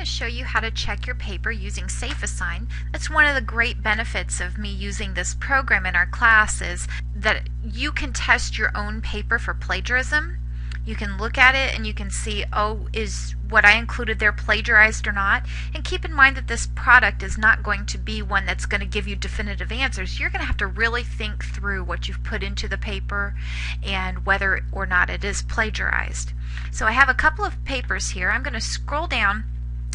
to show you how to check your paper using SafeAssign. That's one of the great benefits of me using this program in our class is that you can test your own paper for plagiarism. You can look at it and you can see, oh, is what I included there plagiarized or not? And keep in mind that this product is not going to be one that's going to give you definitive answers. You're going to have to really think through what you've put into the paper and whether or not it is plagiarized. So I have a couple of papers here. I'm going to scroll down,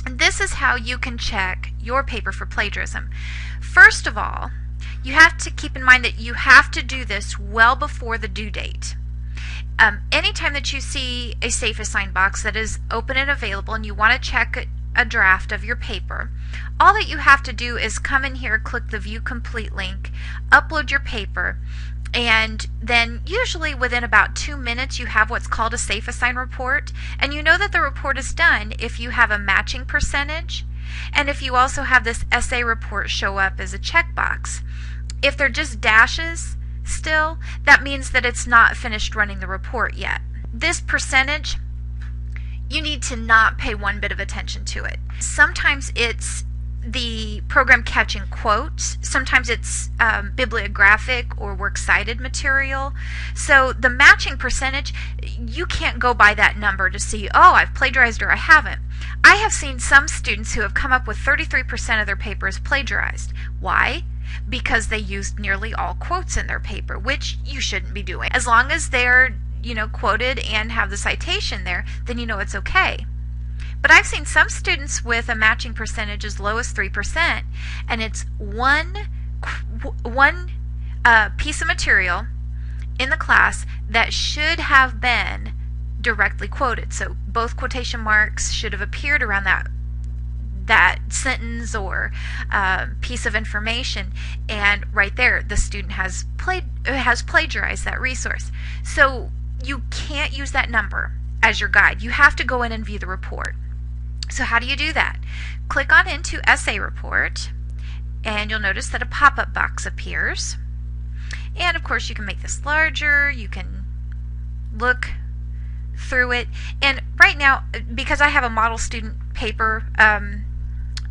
and this is how you can check your paper for plagiarism. First of all, you have to keep in mind that you have to do this well before the due date. Anytime that you see a SafeAssign box that is open and available and you want to check a draft of your paper, all that you have to do is come in here, click the View Complete link, upload your paper, and then usually within about 2 minutes you have what's called a SafeAssign report, and you know that the report is done if you have a matching percentage and if you also have this essay report show up as a checkbox. If they're just dashes still, that means that it's not finished running the report yet. This percentage, you need to not pay one bit of attention to it. Sometimes it's the program catching quotes, sometimes it's bibliographic or works cited material. So the matching percentage, you can't go by that number to see, oh, I've plagiarized or I haven't. I have seen some students who have come up with 33% of their paper is plagiarized. Why? Because they used nearly all quotes in their paper, which you shouldn't be doing. As long as they're, quoted and have the citation there, then you know it's okay. But I've seen some students with a matching percentage as low as 3%, and it's one piece of material in the class that should have been directly quoted. So both quotation marks should have appeared around that sentence or piece of information, and right there the student has plagiarized that resource. So you can't use that number as your guide. You have to go in and view the report. So how do you do that? Click on into Essay Report, and you'll notice that a pop-up box appears. And of course you can make this larger, you can look through it. And right now, because I have a model student paper,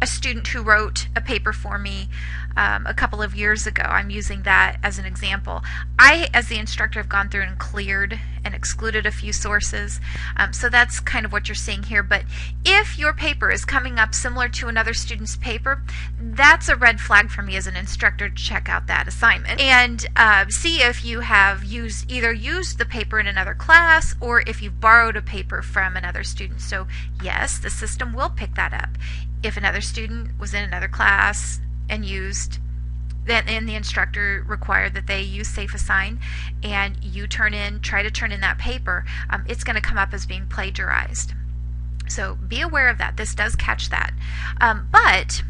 a student who wrote a paper for me a couple of years ago, I'm using that as an example. I, as the instructor, have gone through and cleared and excluded a few sources, so that's kind of what you're seeing here. But if your paper is coming up similar to another student's paper, that's a red flag for me as an instructor to check out that assignment and see if you have either used the paper in another class or if you've borrowed a paper from another student. So yes, the system will pick that up. If another student was in another class and the instructor required that they use SafeAssign, and you try to turn in that paper, it's going to come up as being plagiarized. So be aware of that. This does catch that. But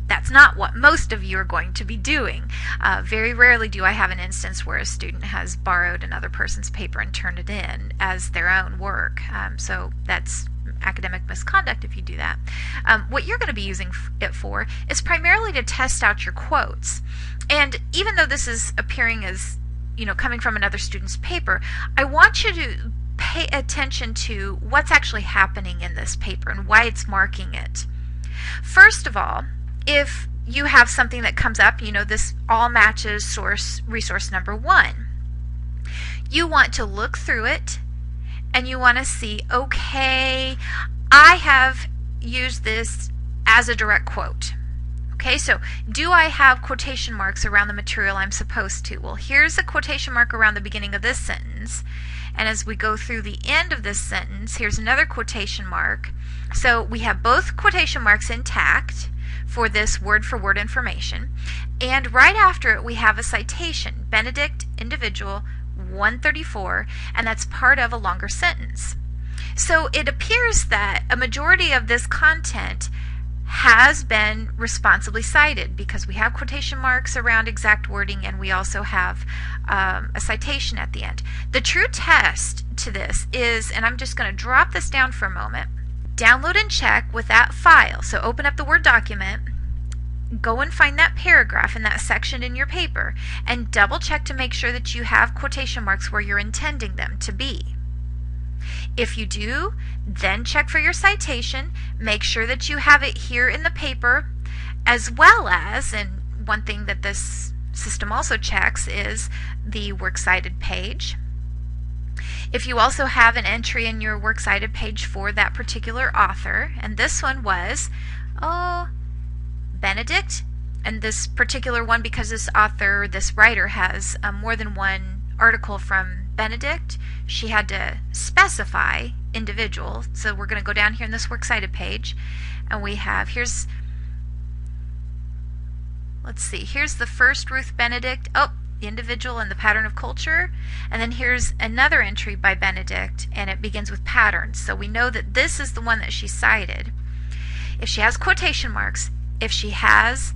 that's not what most of you are going to be doing. Very rarely do I have an instance where a student has borrowed another person's paper and turned it in as their own work. So that's academic misconduct if you do that. What you're going to be using it for is primarily to test out your quotes. And even though this is appearing as, coming from another student's paper, I want you to pay attention to what's actually happening in this paper and why it's marking it. First of all, if you have something that comes up, this all matches resource number 1, you want to look through it and you want to see, okay, I have used this as a direct quote. Okay, so do I have quotation marks around the material I'm supposed to? Well, here's a quotation mark around the beginning of this sentence, and as we go through the end of this sentence, here's another quotation mark. So we have both quotation marks intact for this word-for-word information, and right after it we have a citation, Benedict, individual, 134, and that's part of a longer sentence. So it appears that a majority of this content has been responsibly cited because we have quotation marks around exact wording and we also have a citation at the end. The true test to this is, and I'm just going to drop this down for a moment, download and check with that file. So open up the Word document, go and find that paragraph in that section in your paper and double check to make sure that you have quotation marks where you're intending them to be. If you do, then check for your citation. Make sure that you have it here in the paper, as well as, and one thing that this system also checks is the works cited page. If you also have an entry in your works cited page for that particular author, and this one was, Benedict, and this particular one, because this author, this writer has more than one article from Benedict, she had to specify individual. So we're going to go down here in this works cited page, and we have, here's the first Ruth Benedict, the individual and the pattern of culture, and then here's another entry by Benedict, and it begins with patterns. So we know that this is the one that she cited. If she has quotation marks, if she has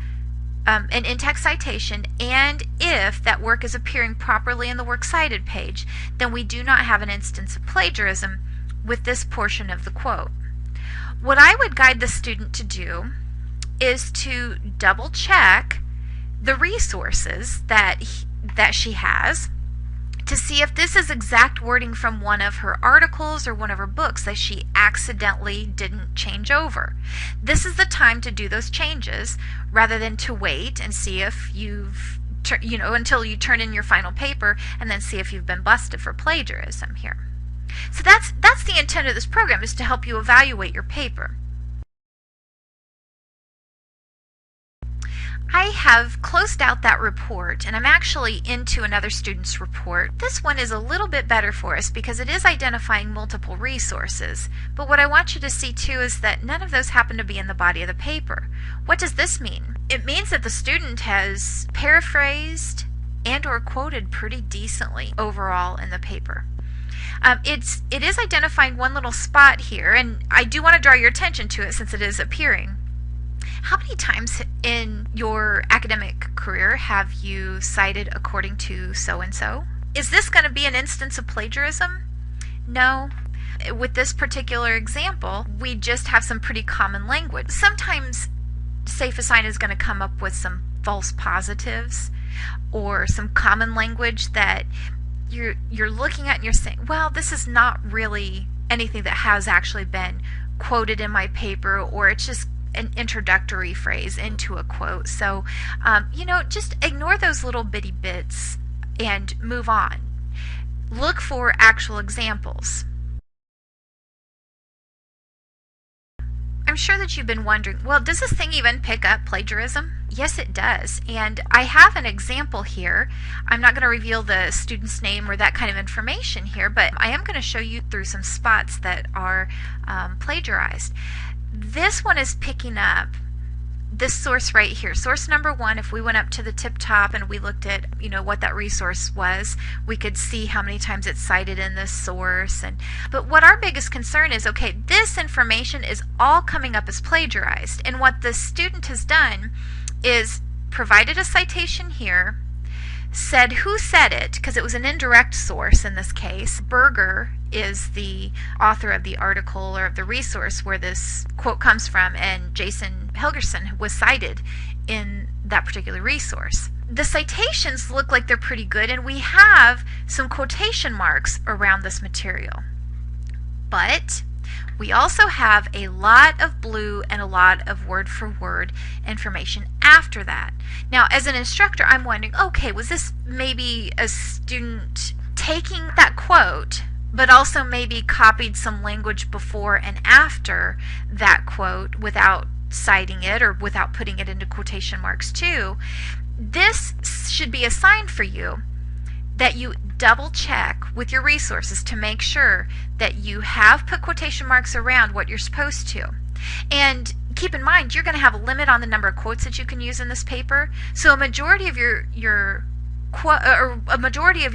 an in-text citation, and if that work is appearing properly in the works cited page, then we do not have an instance of plagiarism with this portion of the quote. What I would guide the student to do is to double check the resources that she has to see if this is exact wording from one of her articles or one of her books that she accidentally didn't change over. This is the time to do those changes rather than to wait and see if you've, until you turn in your final paper and then see if you've been busted for plagiarism here. So that's the intent of this program, is to help you evaluate your paper. I have closed out that report, and I'm actually into another student's report. This one is a little bit better for us because it is identifying multiple resources. But what I want you to see too is that none of those happen to be in the body of the paper. What does this mean? It means that the student has paraphrased and or quoted pretty decently overall in the paper. It is identifying one little spot here, and I do want to draw your attention to it since it is appearing. How many times in your academic career have you cited according to so-and-so? Is this going to be an instance of plagiarism? No. With this particular example, we just have some pretty common language. Sometimes SafeAssign is going to come up with some false positives or some common language that you're looking at and you're saying, well, this is not really anything that has actually been quoted in my paper, or it's just an introductory phrase into a quote. So, just ignore those little bitty bits and move on. Look for actual examples. I'm sure that you've been wondering, well, does this thing even pick up plagiarism? Yes, it does. And I have an example here. I'm not going to reveal the student's name or that kind of information here, but I am going to show you through some spots that are plagiarized. This one is picking up this source right here. Source number 1, if we went up to the tip top and we looked at, what that resource was, we could see how many times it's cited in this source. But what our biggest concern is, okay, this information is all coming up as plagiarized. And what the student has done is provided a citation here, said who said it, because it was an indirect source in this case. Berger is the author of the article or of the resource where this quote comes from, and Jason Helgerson was cited in that particular resource. The citations look like they're pretty good, and we have some quotation marks around this material. But we also have a lot of blue and a lot of word-for-word information after that. Now, as an instructor, I'm wondering, okay, was this maybe a student taking that quote, but also maybe copied some language before and after that quote without citing it or without putting it into quotation marks too? This should be a sign for you that you double check with your resources to make sure that you have put quotation marks around what you're supposed to. And keep in mind, you're going to have a limit on the number of quotes that you can use in this paper. So a majority of your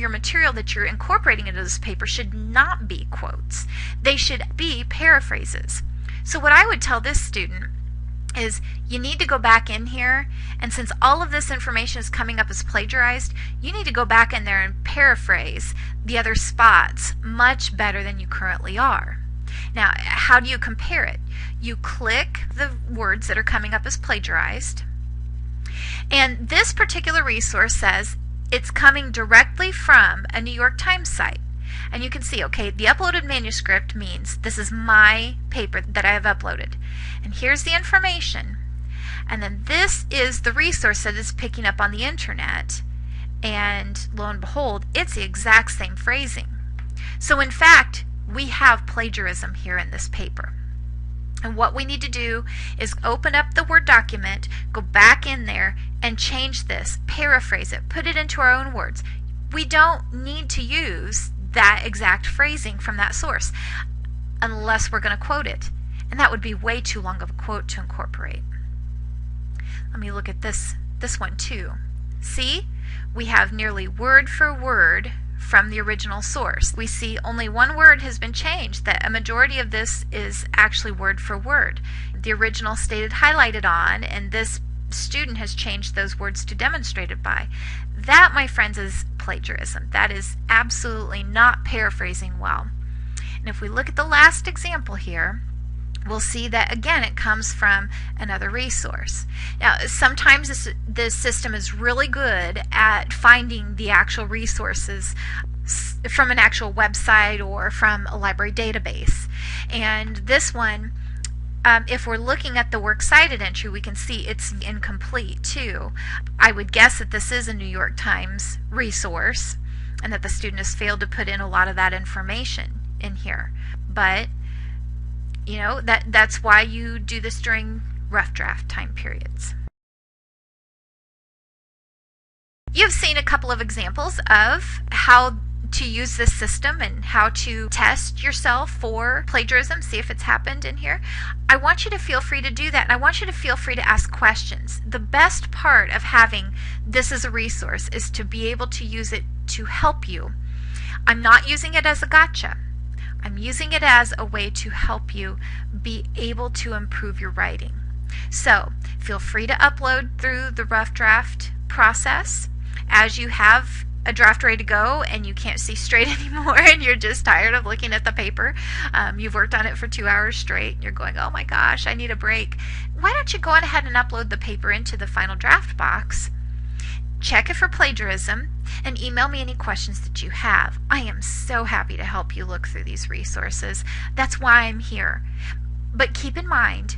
material that you're incorporating into this paper should not be quotes. They should be paraphrases. So what I would tell this student is you need to go back in here, and since all of this information is coming up as plagiarized, you need to go back in there and paraphrase the other spots much better than you currently are. Now, how do you compare it? You click the words that are coming up as plagiarized, and this particular resource says it's coming directly from a New York Times site. And you can see, okay, the uploaded manuscript means this is my paper that I have uploaded. And here's the information. And then this is the resource that it's picking up on the internet. And lo and behold, it's the exact same phrasing. So in fact, we have plagiarism here in this paper. And what we need to do is open up the Word document, go back in there, and change this, paraphrase it, put it into our own words. We don't need to use that exact phrasing from that source unless we're going to quote it. And that would be way too long of a quote to incorporate. Let me look at this one too. See? We have nearly word for word from the original source. We see only one word has been changed, that a majority of this is actually word for word. The original stated highlighted on, and this student has changed those words to demonstrated by. That, my friends, is plagiarism. That is absolutely not paraphrasing well. And if we look at the last example here, we'll see that again it comes from another resource. Now sometimes this system is really good at finding the actual resources from an actual website or from a library database. And this one, if we're looking at the works cited entry, we can see it's incomplete too. I would guess that this is a New York Times resource and that the student has failed to put in a lot of that information in here. But you know, that's why you do this during rough draft time periods. You've seen a couple of examples of how to use this system and how to test yourself for plagiarism, see if it's happened in here. I want you to feel free to do that, and I want you to feel free to ask questions. The best part of having this as a resource is to be able to use it to help you. I'm not using it as a gotcha. I'm using it as a way to help you be able to improve your writing. So feel free to upload through the rough draft process. As you have a draft ready to go and you can't see straight anymore and you're just tired of looking at the paper, you've worked on it for 2 hours straight and you're going, oh my gosh, I need a break. Why don't you go on ahead and upload the paper into the final draft box, check it for plagiarism, and email me any questions that you have. I am so happy to help you look through these resources. That's why I'm here. But keep in mind,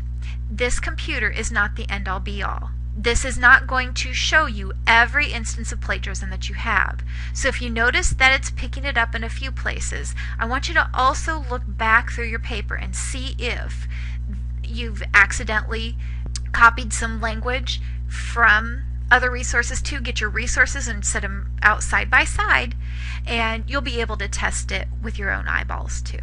this computer is not the end-all be-all. This is not going to show you every instance of plagiarism that you have. So if you notice that it's picking it up in a few places, I want you to also look back through your paper and see if you've accidentally copied some language from other resources too. Get your resources and set them out side by side, and you'll be able to test it with your own eyeballs too.